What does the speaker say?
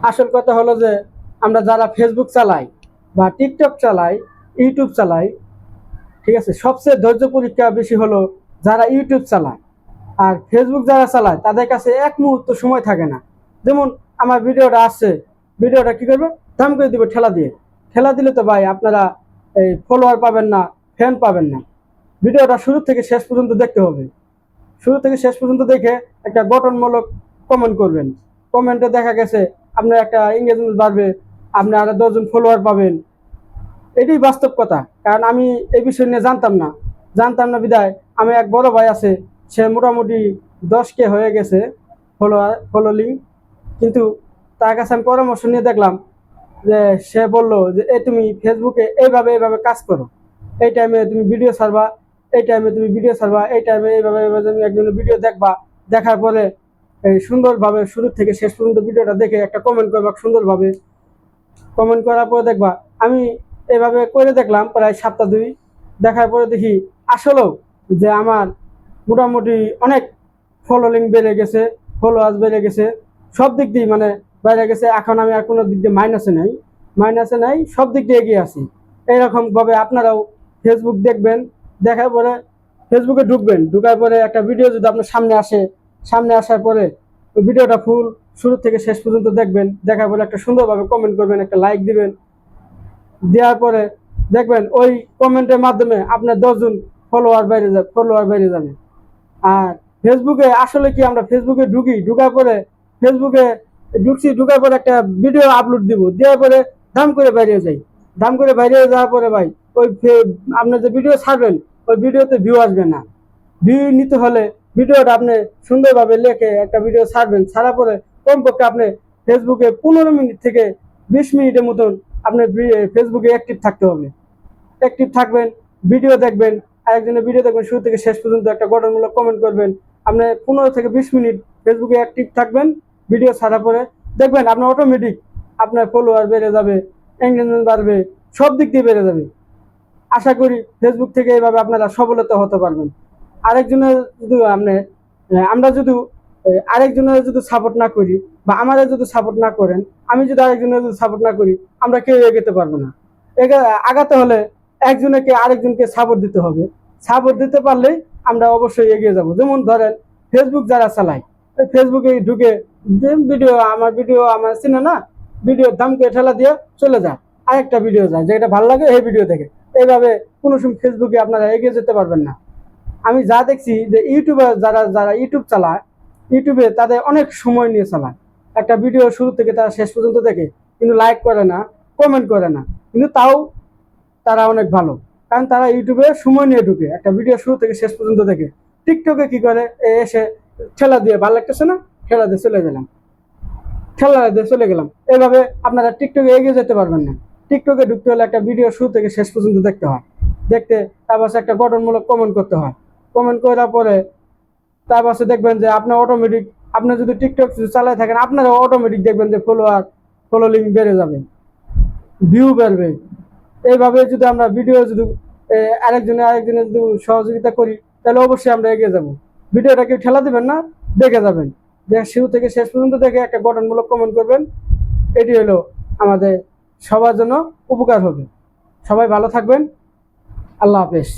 আসল কথা হলো যে আমরা যারা ফেসবুক চালাই বা টিকটক চালাই, ইউটিউব চালাই, ঠিক আছে, সবচেয়ে ধৈর্য পরীক্ষা বেশি হলো যারা ইউটিউব চালায়। আর ফেসবুক যারা চালায় তাদের কাছে এক মুহূর্ত সময় থাকে না। যেমন আমার ভিডিওটা আসছে, ভিডিওটা কি করবে, দাম করে দিবে ঠেলা দিয়ে। ঠেলা দিলে তো ভাই আপনারা এই ফলোয়ার পাবেন না, ফ্যান পাবেন না। ভিডিওটা শুরু থেকে শেষ পর্যন্ত দেখতে হবে। শুরু থেকে শেষ পর্যন্ত দেখে একটা গঠনমূলক কমেন্ট করবেন। কমেন্টে দেখা গেছে আপনার একটা এঙ্গেজমেন্ট বাড়বে, আপনি আরো 10 জন ফলোয়ার পাবেন। এটাই বাস্তব কথা। কারণ আমি এই বিষয় নিয়ে জানতাম না বিদায় আমি এক বড় ভাই আছে, সে মোটামুটি 10K হয়ে গেছে ফলোলিং। কিন্তু তার কাছে আমি পরামর্শ নিয়ে দেখলাম যে সে বলল যে তুমি ফেসবুকে এইভাবে কাজ করো, এই টাইমে তুমি ভিডিও ছাড়বা, এই টাইমে তুমি ভিডিও ছাড়বা, এই টাইমে এইভাবে তুমি একজনের ভিডিও দেখবা। দেখার পরে এই সুন্দরভাবে শুরু থেকে শেষ পর্যন্ত ভিডিওটা দেখে একটা কমেন্ট করবা সুন্দরভাবে। কমেন্ট করার পরে দেখবা আমি এভাবে করে দেখলাম প্রায় সপ্তাহ 2। দেখার পরে দেখি আসলেও যে আমার মোটামুটি অনেক ফলোলিং বেড়ে গেছে, ফলোয়ার্স বেড়ে গেছে, সব দিক দিয়ে মানে বেড়ে গেছে। এখন আমি আর কোনো দিক দিয়ে মাইনাসে নাই, সব দিক দিয়ে এগিয়ে আছি। এইরকম ভাবে আপনারাও ফেসবুক দেখবেন, দেখার পরে ফেসবুকে ঢুকার পরে একটা ভিডিও যদি আপনার সামনে আসার পরে ওই ভিডিওটা ফুল শুরু থেকে শেষ পর্যন্ত দেখবেন। দেখার পরে একটা সুন্দরভাবে কমেন্ট করবেন, একটা লাইক দিবেন। দেওয়ার পরে দেখবেন ওই কমেন্টের মাধ্যমে আপনার 10 জন ফলোয়ার বেড়ে যাবে। আর ফেসবুকে আসলে কি, আমরা ফেসবুকে ঢুকার পরে একটা ভিডিও আপলোড দেওয়ার পরে দাম করে বাইরে যাওয়ার পরে ভাই ওই আপনার যে ভিডিও ছাড়বেন ওই ভিডিওতে ভিউ আসবে না। ভিউ নিতে হলে ভিডিওটা আপনি সুন্দরভাবে লেখে একটা ভিডিও ছাড়ার পরে কমপক্ষে আপনি ফেসবুকে 15 মিনিট থেকে 20 মিনিটের মতন আপনি ফেসবুকে অ্যাক্টিভ থাকতে হবে। অ্যাক্টিভ থাকবেন, ভিডিও দেখবেন, আরেকজনের ভিডিও দেখবেন শুরু থেকে শেষ পর্যন্ত, একটা গঠনমূলক কমেন্ট করবেন। আপনি 15 থেকে 20 মিনিট ফেসবুকে অ্যাক্টিভ থাকবেন, ভিডিও ছাড়ার পরে দেখবেন আপনার অটোমেটিক আপনার ফলোয়ার বেড়ে যাবে, এঙ্গেজমেন্ট বাড়বে, সব দিক দিয়ে বেড়ে যাবে। আশা করি ফেসবুক থেকে এইভাবে আপনারা সফলতা হতে পারবেন। আরেকজনের যদি আমরা যদি আরেকজনের যদি সাপোর্ট না করি বা আমাদের যদি সাপোর্ট না করেন, আমি যদি আরেকজনের যদি সাপোর্ট না করি, আমরা কেউ এগোতে পারবো না। আগাতে হলে আরেকজনকে সাপোর্ট দিতে হবে। সাপোর্ট দিতে পারলেই আমরা অবশ্যই এগিয়ে যাব। যেমন ধরেন ফেসবুক যারা চালায়, ফেসবুকে ঢুকে আমার ভিডিও আমার চিনে না, ভিডিও দাম করে ঠেলা দিয়ে চলে যায়, আরেকটা ভিডিও যায় যেটা ভালো লাগে এই ভিডিও দেখে। এইভাবে কোনো সময় ফেসবুকে আপনারা এগিয়ে যেতে পারবেন না। আমি যা দেখছি যে ইউটিউবার যারা ইউটিউব চালায়, ইউটিউবে তাদের অনেক সময় নিয়ে চালায়। একটা ভিডিও শুরু থেকে তারা শেষ পর্যন্ত দেখে, কিন্তু লাইক করে না, কমেন্ট করে না, কিন্তু তাও তারা অনেক ভালো। কারণ তারা ইউটিউবে সময় নিয়ে ঢুকে একটা ভিডিও শুরু থেকে শেষ পর্যন্ত দেখে। টিকটকে কি করে, এসে ঠেলা দিয়ে ভালো লাগতেছে না, ঠেলা দিয়ে চলে গেলাম। এইভাবে আপনারা টিকটকে এগিয়ে যেতে পারবেন না। টিকটকে ঢুকতে হলে একটা ভিডিও শুরু থেকে শেষ পর্যন্ত দেখতে হয়। তার পাশে একটা গঠনমূলক কমেন্ট করতে হয়। কমেন্ট করার পরে তার পাশে দেখবেন যে আপনার অটোমেটিক, আপনি যদি টিকটক চালায় থাকেন, আপনারা অটোমেটিক দেখবেন যে ফলোলিং বেড়ে যাবে, ভিউ বাড়বে। এইভাবে যদি আমরা ভিডিও যদি আরেকজনের যদি সহযোগিতা করি, তাহলে অবশ্যই আমরা এগিয়ে যাব। ভিডিওটা কেউ ঠেলা দিবেন না, দেখে যাবেন, যে শুরু থেকে শেষ পর্যন্ত দেখে একটা গঠনমূলক কমেন্ট করবেন। এটি হলো আমাদের সবার জন্য উপকার হবে। সবাই ভালো থাকবেন। আল্লাহ হাফেজ।